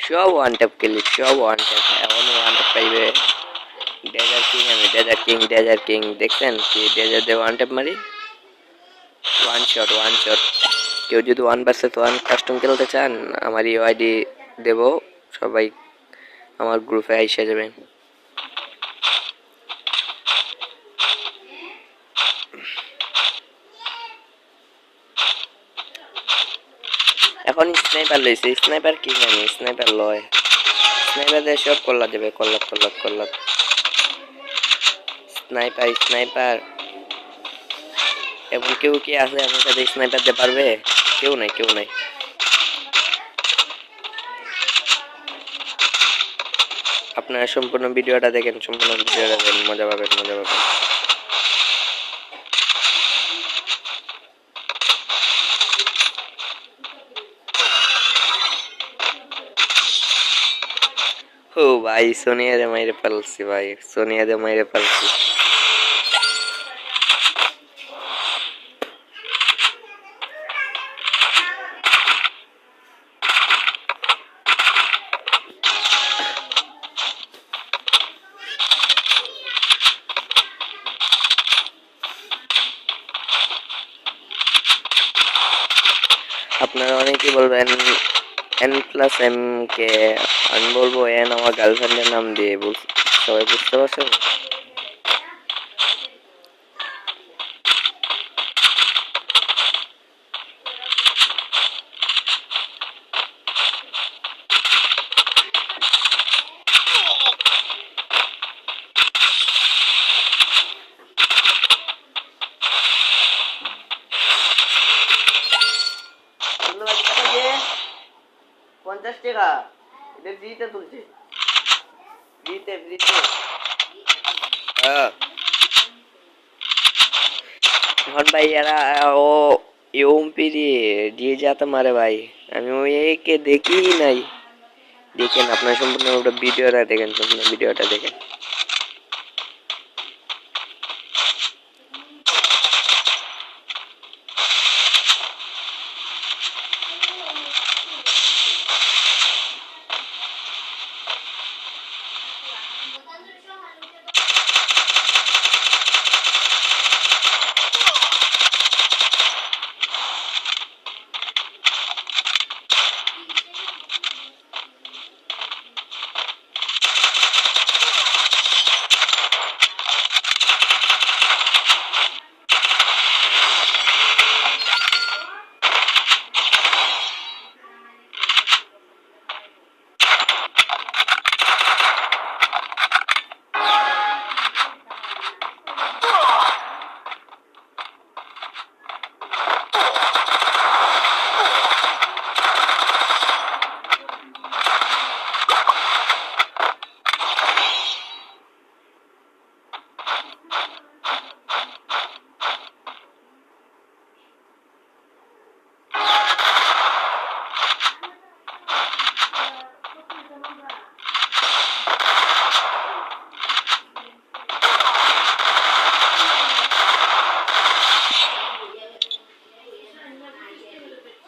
সব one tap খেলি, সব ওয়ান ট্যাপ, এখন ওয়ান ট্যাপ পাইবে। ডেজার কিং, আমি ডেজার কিং দেখছেন কি ডেজার দিয়ে ওয়ান ট্যাপ মারি, ওয়ান শট ওয়ান শট। কেউ যদি 1 vs 1 কাস্টম খেলতে চান আমার ইউআইডি দেব, সবাই আমার গ্রুপে আইসা যাবেন। এখন স্নাইপার লইছে, স্নাইপার কিং, আমি স্নাইপার লয়, স্নাইপার দিয়ে সব করলা যাবে, কল্লাত স্নাইপার। এবং কেউ কি আছে আমার সাথে স্নাইপার দিতে পারবে? কেউ নাই। আপনারা সম্পূর্ণ ভিডিওটা দেখেন, মজা পাবেন। ও ভাই, সোনিয়া দে মাইরে পালছি। আপনারা অনেকেই বলবেন N+M কে, আমি বলবো এন আমার গার্লফ্রেন্ডের নাম দিয়ে, সবাই বুঝতে পারছেন? টাকা এটা ফ্রিতে তুলছে, ফ্রিতে। এখন ভাই এরা ও ইউএমপি দিয়ে যাতে মারে ভাই, আমি ওই একে দেখি নাই। দেখেন আপনার সম্পূর্ণ ভিডিওটা দেখেন।